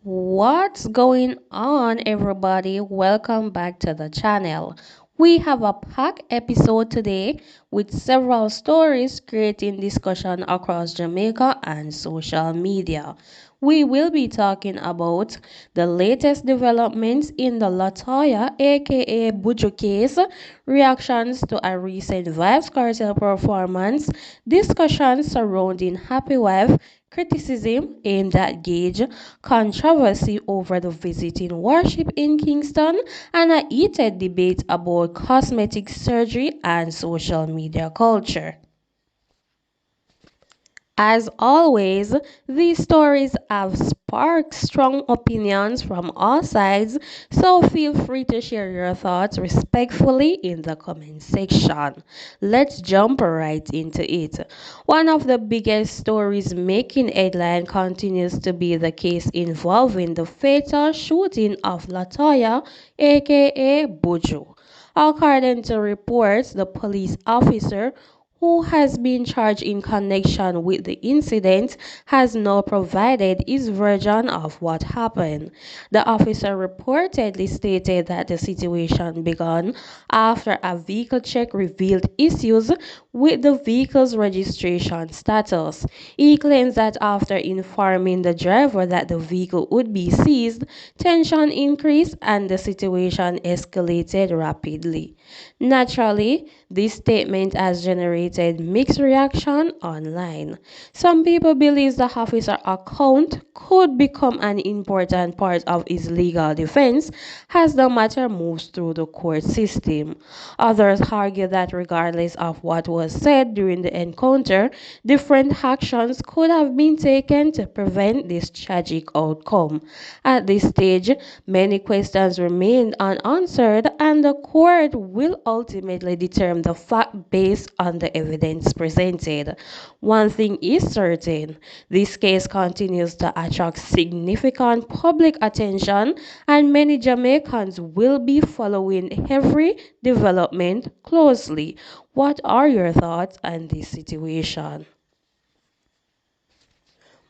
What's going on, everybody? Welcome back to the channel. We have a packed episode today with several stories creating discussion across Jamaica and social media. We will be talking about the latest developments in the Latoya aka Buju case, reactions to a recent Vybz Kartel performance, discussions surrounding Happy Wife, criticism aimed at Gage, controversy over the visiting worship in Kingston, and a heated debate about cosmetic surgery and social media culture. As always, these stories have sparked strong opinions from all sides, so feel free to share your thoughts respectfully in the comment section. Let's jump right into it. One of the biggest stories making headline continues to be the case involving the fatal shooting of Latoya, aka Buju. According to reports, the police officer who has been charged in connection with the incident, has now provided his version of what happened. The officer reportedly stated that the situation began after a vehicle check revealed issues with the vehicle's registration status. He claims that after informing the driver that the vehicle would be seized, tension increased and the situation escalated rapidly. Naturally, this statement has generated mixed reaction online. Some people believe the officer account could become an important part of his legal defense as the matter moves through the court system. Others argue that regardless of what was said during the encounter, different actions could have been taken to prevent this tragic outcome. At this stage, many questions remain unanswered and the court will ultimately determine the fact based on the evidence presented. One thing is certain, this case continues to attract significant public attention and many Jamaicans will be following every development closely. What are your thoughts on this situation?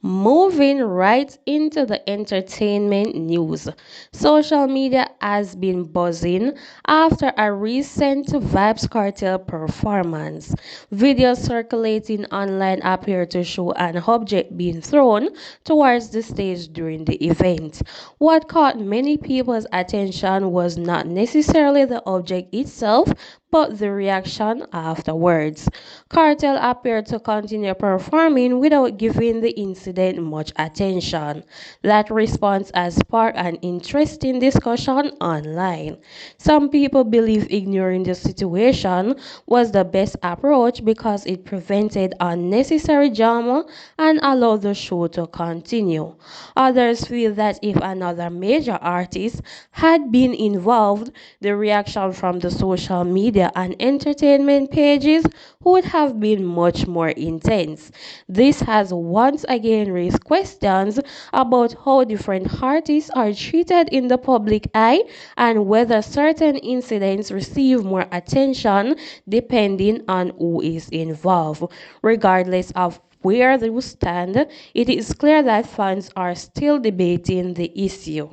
Moving right into the entertainment news, social media has been buzzing after a recent Vybz Kartel performance. Videos circulating online appear to show an object being thrown towards the stage during the event. What caught many people's attention was not necessarily the object itself, but the reaction afterwards. Cartel appeared to continue performing without giving the incident much attention. That response has sparked an interesting discussion online. Some people believe ignoring the situation was the best approach because it prevented unnecessary drama and allowed the show to continue. Others feel that if another major artist had been involved, the reaction from the social media and entertainment pages would have been much more intense. This has once again raised questions about how different artists are treated in the public eye and whether certain incidents receive more attention depending on who is involved. Regardless of where they stand, it is clear that fans are still debating the issue.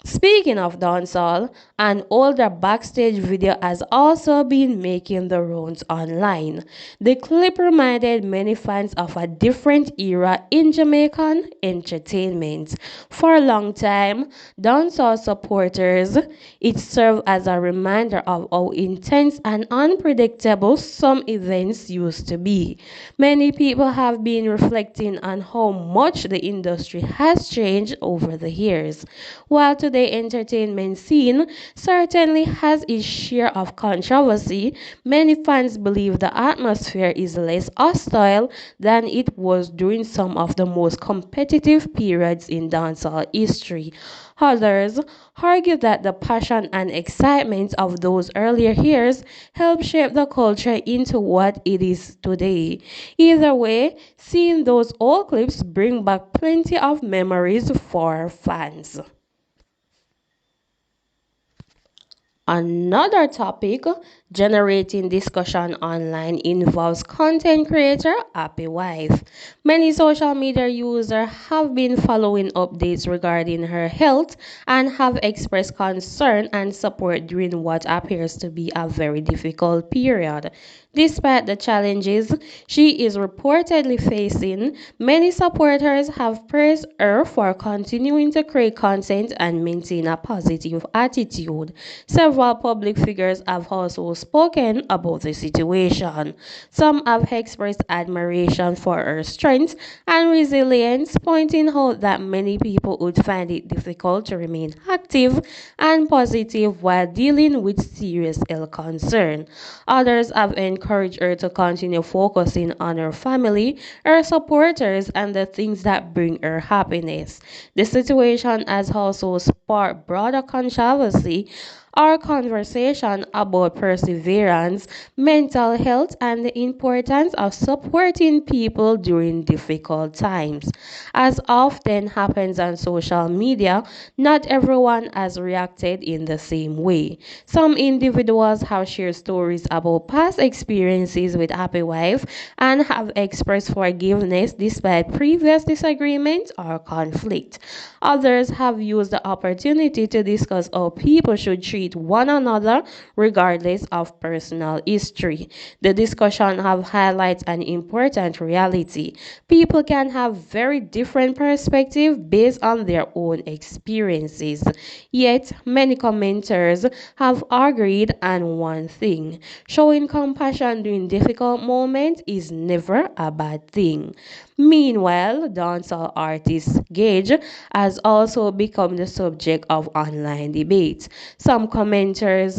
Speaking of dancehall, an older backstage video has also been making the rounds online. The clip reminded many fans of a different era in Jamaican entertainment. For a long time, dancehall supporters, it served as a reminder of how intense and unpredictable some events used to be. Many people have been reflecting on how much the industry has changed over the years. While today's entertainment scene certainly has its share of controversy, many fans believe the atmosphere is less hostile than it was during some of the most competitive periods in dancehall history. Others argue that the passion and excitement of those earlier years helped shape the culture into what it is today. Either way, seeing those old clips bring back plenty of memories for fans. Another topic generating discussion online involves content creator Happy Wife. Many social media users have been following updates regarding her health and have expressed concern and support during what appears to be a very difficult period. Despite the challenges she is reportedly facing, many supporters have praised her for continuing to create content and maintain a positive attitude. Several public figures have also spoken about the situation. Some have expressed admiration for her strength and resilience, pointing out that many people would find it difficult to remain active and positive while dealing with serious health concern. Others have encouraged her to continue focusing on her family, her supporters, and the things that bring her happiness. The situation has also sparked broader controversy our conversation about perseverance, mental health, and the importance of supporting people during difficult times. As often happens on social media, not everyone has reacted in the same way. Some individuals have shared stories about past experiences with Happy Wife and have expressed forgiveness despite previous disagreements or conflict. Others have used the opportunity to discuss how people should treat one another regardless of personal history. The discussion have highlighted an important reality. People can have very different perspectives based on their own experiences. Yet, many commenters have agreed on one thing. Showing compassion during difficult moments is never a bad thing. Meanwhile, dancehall artist Gage has also become the subject of online debate. Some commenters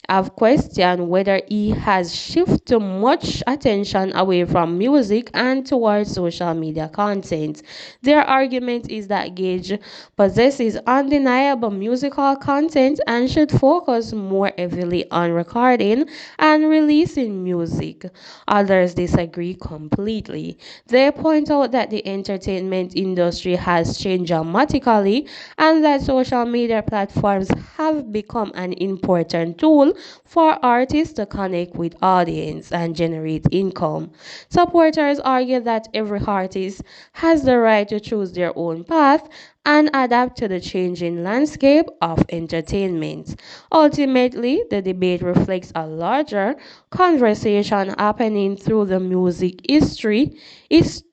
have questioned whether he has shifted too much attention away from music and towards social media content. Their argument is that Gage possesses undeniable musical content and should focus more heavily on recording and releasing music. Others disagree completely. They point out that the entertainment industry has changed dramatically and that social media platforms have become an important tool for artists to connect with audience and generate income. Supporters argue that every artist has the right to choose their own path and adapt to the changing landscape of entertainment. Ultimately, the debate reflects a larger conversation happening through the music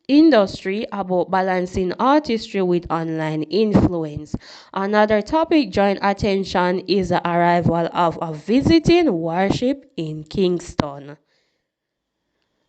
industry about balancing artistry with online influence. Another topic drawing attention is the arrival of a visiting worship in Kingston.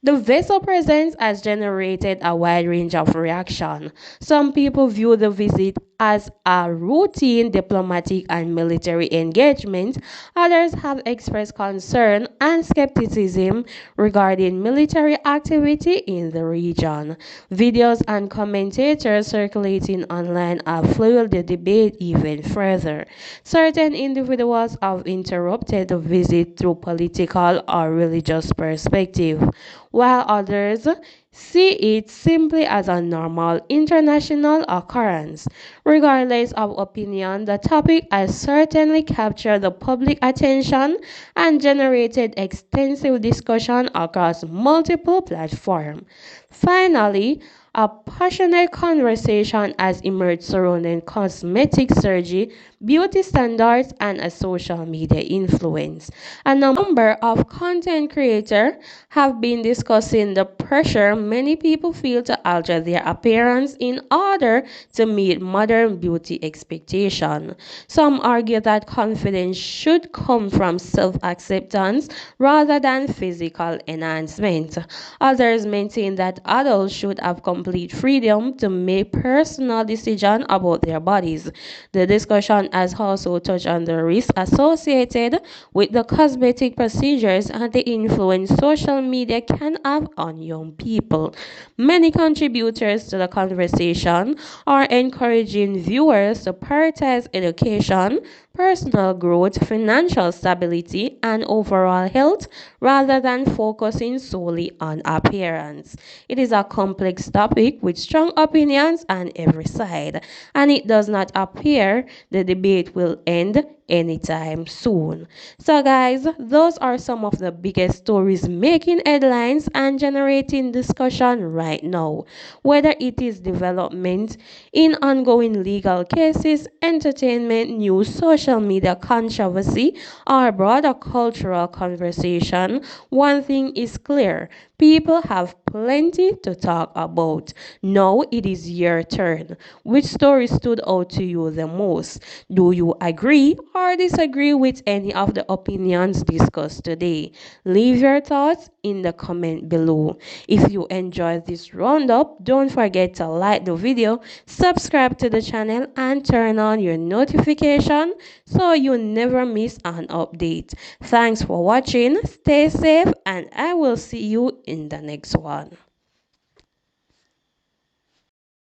The vessel presence has generated a wide range of reaction. Some people view the visit as a routine diplomatic and military engagement. Others have expressed concern and skepticism regarding military activity in the region. Videos and commentators circulating online have fueled the debate even further. Certain individuals have interrupted the visit through political or religious perspective while others see it simply as a normal international occurrence. Regardless of opinion, the topic has certainly captured the public attention and generated extensive discussion across multiple platforms. Finally, a passionate conversation has emerged surrounding cosmetic surgery, beauty standards, and a social media influence. A number of content creators have been discussing the pressure many people feel to alter their appearance in order to meet modern beauty expectations. Some argue that confidence should come from self-acceptance rather than physical enhancement. Others maintain that adults should have complete freedom to make personal decisions about their bodies. The discussion has also touched on the risks associated with the cosmetic procedures and the influence social media can have on young people. Many contributors to the conversation are encouraging viewers to prioritize education, personal growth, financial stability, and overall health rather than focusing solely on appearance. It is a complex topic with strong opinions on every side, and it does not appear the debate will end anytime soon. So, guys, those are some of the biggest stories making headlines and generating discussion right now. Whether it is development in ongoing legal cases, entertainment news, social media controversy, or broader cultural conversation, one thing is clear. People have plenty to talk about. Now it is your turn. Which story stood out to you the most? Do you agree or disagree with any of the opinions discussed today? Leave your thoughts in the comment below. If you enjoyed this roundup, don't forget to like the video, subscribe to the channel, and turn on your notification so you never miss an update. Thanks for watching, stay safe, and I will see you in the next one.